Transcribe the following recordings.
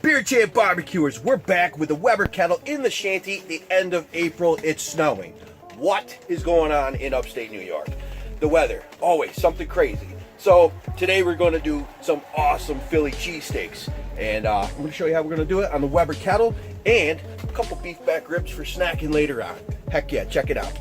Beer Champ Barbecuers, we're back with the Weber Kettle in the shanty. The end of April, it's snowing. What is going on in upstate New York? The weather, always something crazy. So today we're going to do some awesome Philly cheesesteaks. And I'm going to show you how we're going to do it on the Weber Kettle and a couple beef back ribs for snacking later on. Heck yeah, check it out.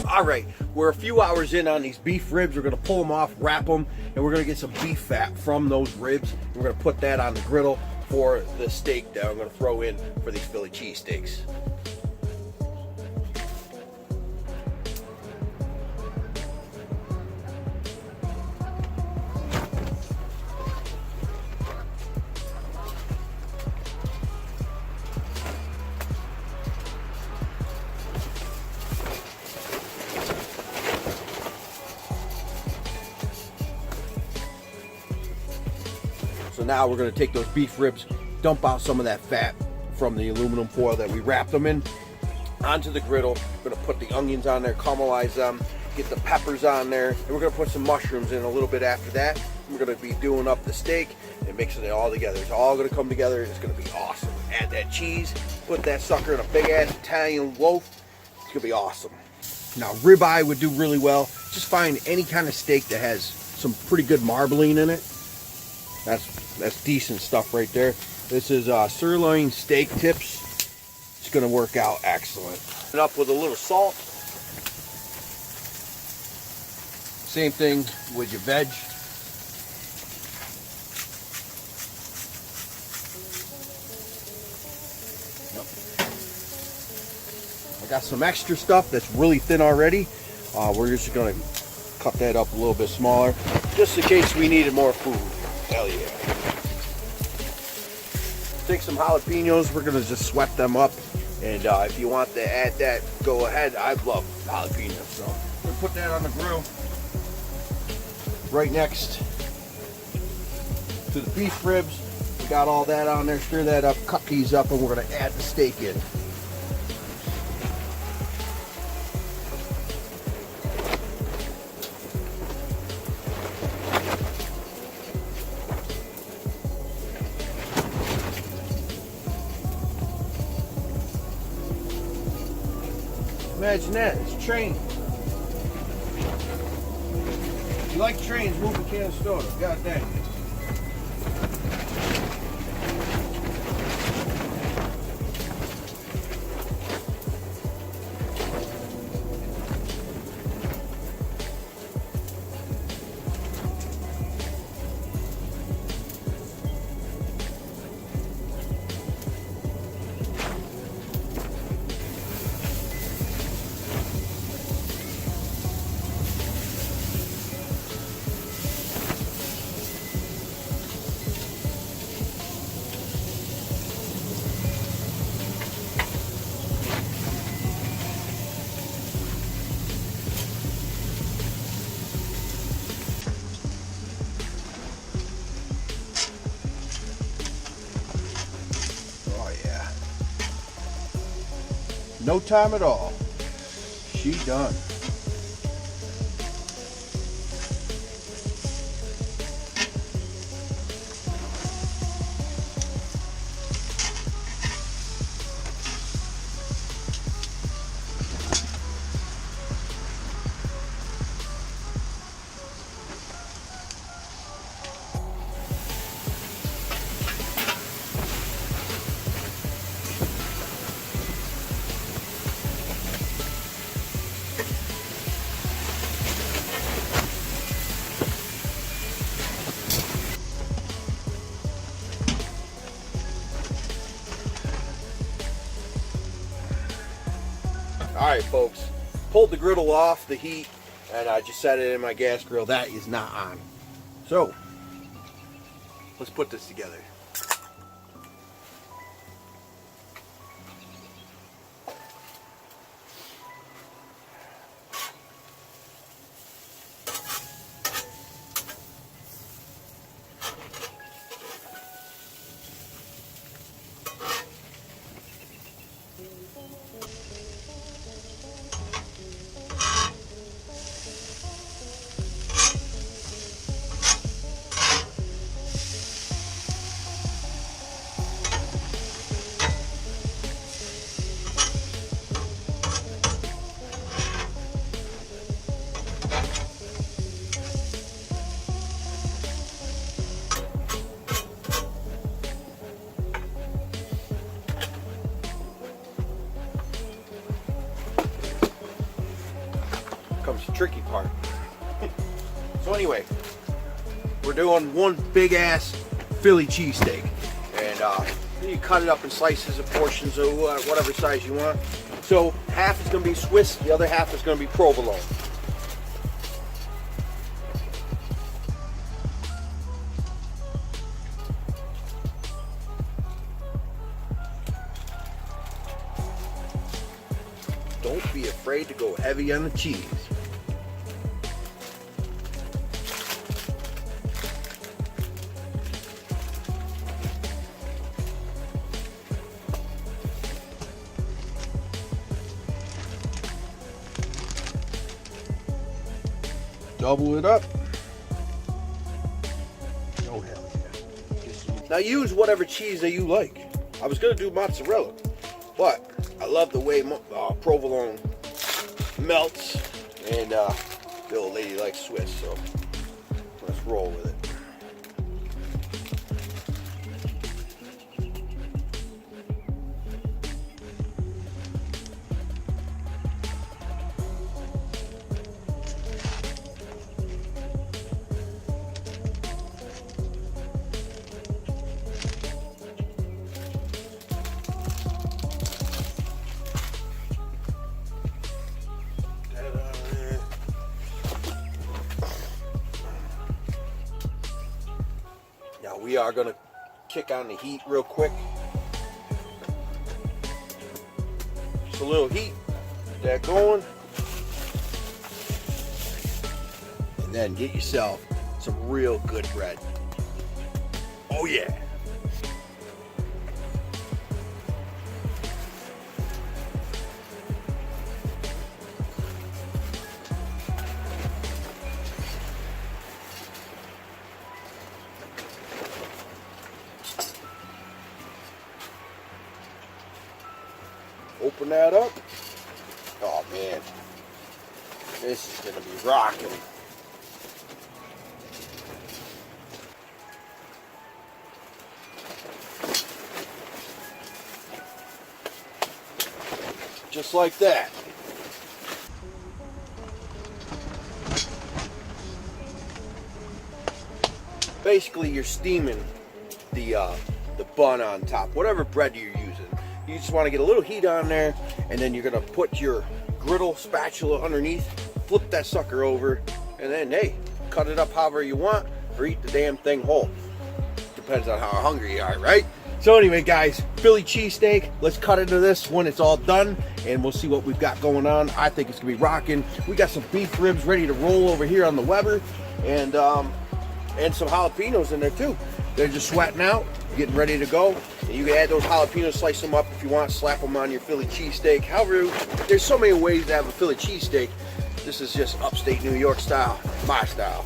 Alright, we're a few hours in on these beef ribs. We're going to pull them off, wrap them, and we're going to get some beef fat from those ribs. We're going to put that on the griddle for the steak that I'm going to throw in for these Philly cheesesteaks. So now we're going to take those beef ribs, dump out some of that fat from the aluminum foil that we wrapped them in onto the griddle. We're going to put the onions on there, caramelize them, get the peppers on there, and we're going to put some mushrooms in a little bit after that. We're going to be doing up the steak and mixing it all together. It's all going to come together and it's going to be awesome. Add that cheese, put that sucker in a big ass Italian loaf. It's going to be awesome. Now ribeye would do really well. Just find any kind of steak that has some pretty good marbling in it. That's decent stuff right there. This is sirloin steak tips. It's going to work out excellent. And up with a little salt. Same thing with your veg. I got some extra stuff that's really thin already. We're just going to cut that up a little bit smaller, just in case we needed more food. Hell yeah. Take some jalapenos, we're gonna just sweat them up, and if you want to add that, go ahead. I love jalapenos, so we're gonna put that on the grill right next to the beef ribs. We got all that on there. Stir that up, cut these up, and we're gonna add the steak in. Imagine that, it's a train. If you like trains, move to Kansas Store. God dang. No time at all. She done. All right, folks, pulled the griddle off the heat, and I just set it in my gas grill. That is not on. So let's put this together. Comes the tricky part. So anyway, we're doing one big ass Philly cheesesteak, and you cut it up in slices of portions of whatever size you want. So half is going to be Swiss, the other half is going to be provolone. Don't be afraid to go heavy on the cheese. Double it up. Oh, hell yeah. Now use whatever cheese that you like. I was going to do mozzarella, but I love the way provolone melts, and the old lady likes Swiss, so let's roll with it. We are going to kick on the heat real quick. Just a little heat, get that going. And then get yourself some real good bread. Oh yeah. Open that up. Oh man, this is gonna be rocking. Just like that. Basically, you're steaming the bun on top, whatever bread you're using. You just want to get a little heat on there, and then you're gonna put your griddle spatula underneath, flip that sucker over, and then hey, cut it up however you want, or eat the damn thing whole. Depends on how hungry you are, right? So anyway, guys, Philly cheesesteak. Let's cut into this when it's all done, and we'll see what we've got going on. I think it's gonna be rocking. We got some beef ribs ready to roll over here on the Weber, and some jalapenos in there too. They're just sweating out, getting ready to go. And you can add those jalapenos, slice them up if you want, slap them on your Philly cheesesteak. However, there's so many ways to have a Philly cheesesteak. This is just upstate New York style, my style.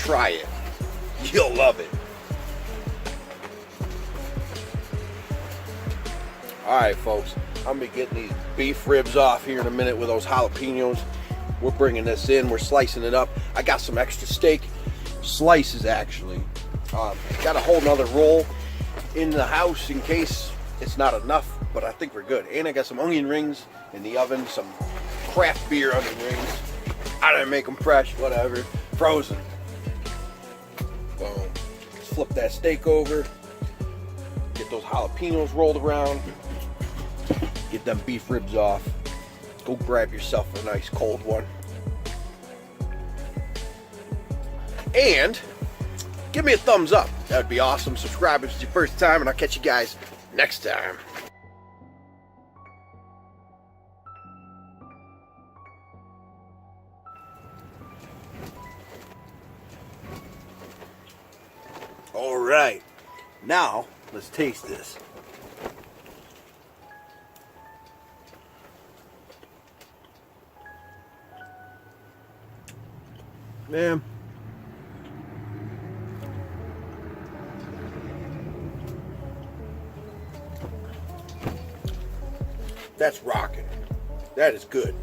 try it. You'll love it. Alright folks, I'm going to be getting these beef ribs off here in a minute with those jalapenos. We're bringing this in, we're slicing it up. I got some extra steak slices actually. Got a whole nother roll in the house in case it's not enough, but I think we're good. And I got some onion rings in the oven, some craft beer onion rings. I didn't make them fresh, whatever, frozen. Boom. Let's flip that steak over. Get those jalapenos rolled around. Get them beef ribs off. Go grab yourself a nice cold one. And give me a thumbs up. That would be awesome. Subscribe if it's your first time, and I'll catch you guys next time. All right, now let's taste this. Man, that's rocking. That is good.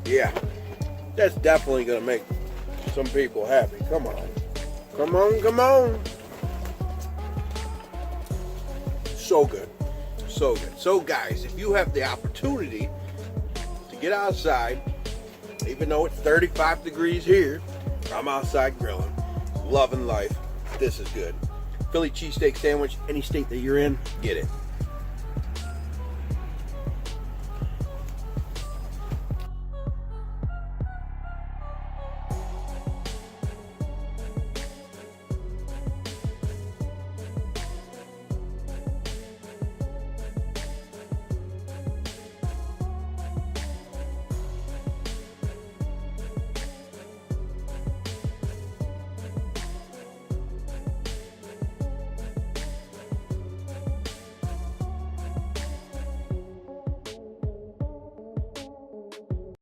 Yeah, that's definitely gonna make some people happy. Come on, come on, come on. So good, so good. So guys, if you have the opportunity to get outside, even though it's 35 degrees here, I'm outside grilling, loving life. This is good. Philly cheesesteak sandwich, any state that you're in, get it.